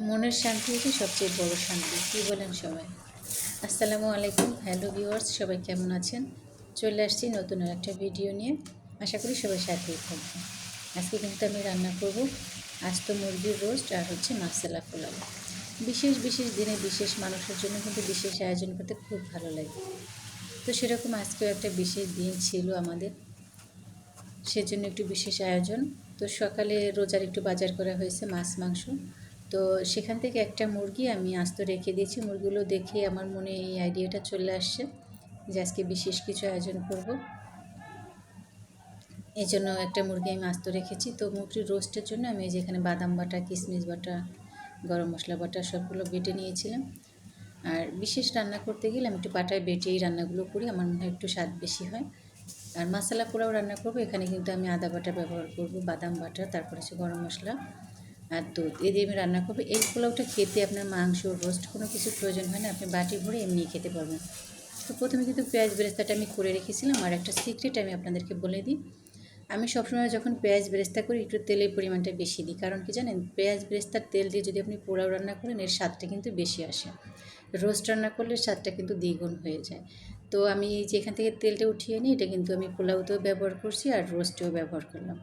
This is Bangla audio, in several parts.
মনের শান্তি হচ্ছে সবচেয়ে বড় শান্তি, কী বলেন সবাই? আসসালামু আলাইকুম, হ্যালো ভিউয়ার্স, সবাই কেমন আছেন? চলে আসছি নতুন আর একটা ভিডিও নিয়ে। আশা করি সবাই সাথেই থাকবেন। আজকে কিন্তু আমি রান্না করব আস্ত মুরগির রোস্ট আর হচ্ছে মাসালা পোলাও। বিশেষ বিশেষ দিনে বিশেষ মানুষের জন্য কিন্তু বিশেষ আয়োজন করতে খুব ভালো লাগে। তো সেরকম আজকেও একটা বিশেষ দিন ছিল আমাদের, সেজন্য একটু বিশেষ আয়োজন। তো সকালে রোজার একটু বাজার করা হয়েছে, মাছ মাংস। তো সেখান থেকে একটা মুরগি আমি আস্ত রেখে দিয়েছি। মুরগিগুলো দেখে আমার মনে এই আইডিয়াটা চলে আসছে যে আজকে বিশেষ কিছু আয়োজন করব। এই জন্য একটা মুরগি আমি আস্ত রেখেছি। তো মুরগির রোস্টের জন্য আমি যেখানে বাদাম বাটা, কিশমিশ বাটা, গরম মশলা বাটা সবগুলো বেটে নিয়েছিলাম। আর বিশেষ রান্না করতে গেলে আমি একটু বাটায় বেটেই রান্নাগুলো করি, আমার মনে হয় একটু স্বাদ বেশি হয়। আর মশলা পোলাও রান্না করব, এখানে কিন্তু আমি আদা বাটা ব্যবহার করব, বাদাম বাটা, তারপরে হচ্ছে গরম মশলা আর দুধ, এই দিয়ে আমি রান্না করবো। এই পোলাওটা খেতে আপনার মাংস রোস্ট কোনো কিছু প্রয়োজন হয় না, আপনি বাটি ভরে এমনি খেতে পারবেন। তো প্রথমে কিন্তু পেঁয়াজ বেরেস্তাটা আমি করে রেখেছিলাম। আর একটা সিক্রেট আমি আপনাদেরকে বলে দিই, আমি সবসময় যখন পেঁয়াজ বেরেস্তা করি একটু তেলের পরিমাণটা বেশি দিই। কারণ কি জানেন, পেঁয়াজ বেরেস্তার তেল দিয়ে যদি আপনি পোলাও রান্না করেন এর স্বাদটা কিন্তু বেশি আসে। রোস্ট রান্না করলে স্বাদটা কিন্তু দ্বিগুণ হয়ে যায়। তো আমি যেখান থেকে তেলটা উঠিয়ে নিই, এটা কিন্তু আমি পোলাওতেও ব্যবহার করছি আর রোস্টেও ব্যবহার করলাম।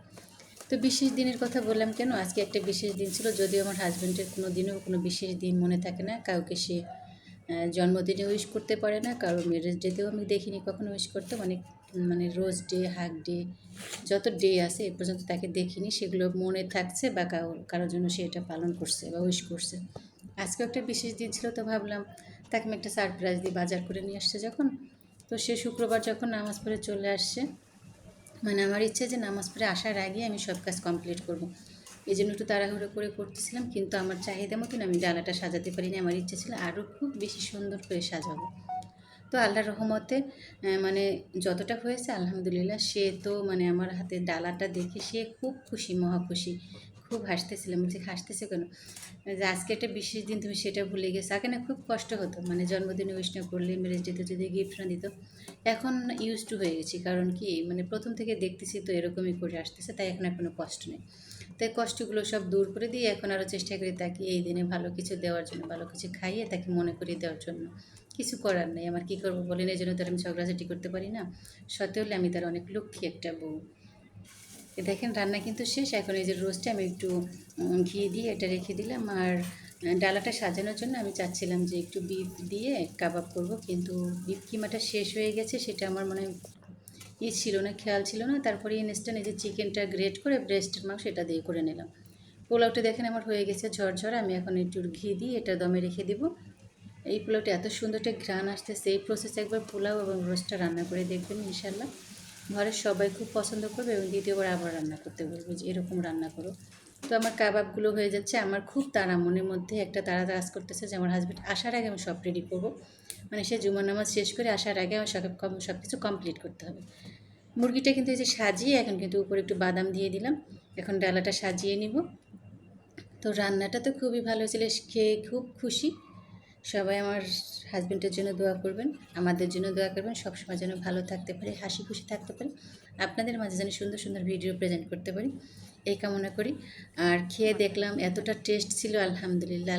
তো বিশেষ দিনের কথা বললাম কেন, আজকে একটা বিশেষ দিন ছিল। যদিও আমার হাজব্যান্ডের কোনো দিনও কোনো বিশেষ দিন মনে থাকে না, কাউকে সে জন্মদিনে উইশ করতে পারে না, কারোর ম্যারেজ ডেতেও আমি দেখিনি কখনো উইশ করতে। মানে রোজ ডে, হাগ ডে, যত ডে আছে এ পর্যন্ত তাকে দেখিনি। সেগুলো মনে থাকছে বা কারোর জন্য সে এটা পালন করছে বা উইশ করছে। আজকেও একটা বিশেষ দিন ছিল, তো ভাবলাম তাকে আমি একটা সারপ্রাইজ দিই। বাজার করে নিয়ে আসছে যখন, তো সে শুক্রবার যখন নামাজ পড়ে চলে আসছে, মানে আমার ইচ্ছে যে নামাজ পড়ে আসার আগে আমি সব কাজ কমপ্লিট করব। এই জন্য একটু তাড়াহুড়ো করে করতেছিলাম, কিন্তু আমার চাহিদা মতন আমি ডালাটা সাজাতে পারিনি। আমার ইচ্ছে ছিল আরও খুব বেশি সুন্দর করে সাজাবো। তো আল্লাহর রহমতে মানে যতটা হয়েছে আলহামদুলিল্লাহ। সে তো মানে আমার হাতে ডালাটা দেখে সে খুব খুশি, মহা খুশি। খুব হাসতেছিলাম, বলছি হাসতেছে কেন, যে আজকে একটা বিশেষ দিন তুমি সেটা ভুলে গেছো। আগে না খুব কষ্ট হতো, মানে জন্মদিনে উইশ না করলে, ম্যারেজ ডেতে যদি গিফট না দিত। এখন ইউজ টু হয়ে গেছি, কারণ কি মানে প্রথম থেকে দেখতেছি তো এরকমই করে আসতেছে, তাই এখন আর কোনো কষ্ট নেই। তাই কষ্টগুলো সব দূর করে দিয়ে এখন আরও চেষ্টা করি তাকে এই দিনে ভালো কিছু দেওয়ার জন্য, ভালো কিছু খাইয়ে তাকে মনে করিয়ে দেওয়ার জন্য। কিছু করার নেই, আমার কী করবো বলেন, এই জন্য তো আমি ঝগড়াঝাটি করতে পারি না। সত্ত্বেও হলে আমি তার অনেক লক্ষ্মী একটা বউ। দেখেন রান্না কিন্তু শেষ। এখন এই যে রোস্টে আমি একটু ঘি দিয়ে এটা রেখে দিলাম। আর ডালাটা সাজানোর জন্য আমি চাচ্ছিলাম যে একটু বিফ দিয়ে কাবাব করব, কিন্তু বিফ কিমাটা শেষ হয়ে গেছে, সেটা আমার মনে ছিল না, খেয়াল ছিল না। তারপরে ইনস্ট্যান্ট এই যে চিকেনটা গ্রেট করে ব্রেস্টের মাংস এটা দিয়ে করে নিলাম। পোলাওটা দেখেন আমার হয়ে গেছে ঝরঝর। আমি এখন একটু ঘি দিয়ে এটা দমে রেখে দিব। এই পোলাওটা এত সুন্দর একটা ঘ্রাণ আসতেছে, এই প্রসেসে একবার পোলাও এবং রোস্টটা রান্না করে দেখবেন, ইনশাল্লাহ ঘরের সবাই খুব পছন্দ করবে এবং দ্বিতীয়বার আবার রান্না করতে বলবো যে এরকম রান্না করো। তো আমার কাবাবগুলো হয়ে যাচ্ছে। আমার খুব তাড়া, মনের মধ্যে একটা তাড়া কাজ করতেছে যে আমার হাজব্যান্ড আসার আগে আমি সব রেডি করবো। মানে সে জুমার নামাজ শেষ করে আসার আগে আমার সব কিছু কমপ্লিট করতে হবে। মুরগিটা কিন্তু এই যে সাজিয়ে এখন কিন্তু উপরে একটু বাদাম দিয়ে দিলাম। এখন ডালাটা সাজিয়ে নিব। তো রান্নাটা তো খুবই ভালো হয়েছিল, খেয়ে খুব খুশি। সবাই আমার হাজব্যান্ডের জন্য দোয়া করবেন, আমাদের জন্য দোয়া করবেন, সবসময় যেন ভালো থাকতে পারি, হাসি খুশি থাকতে পারি, আপনাদের মাঝে যেন সুন্দর সুন্দর ভিডিও প্রেজেন্ট করতে পারি, এই কামনা করি। আর খেয়ে দেখলাম এতটা টেস্ট ছিল, আলহামদুলিল্লাহ।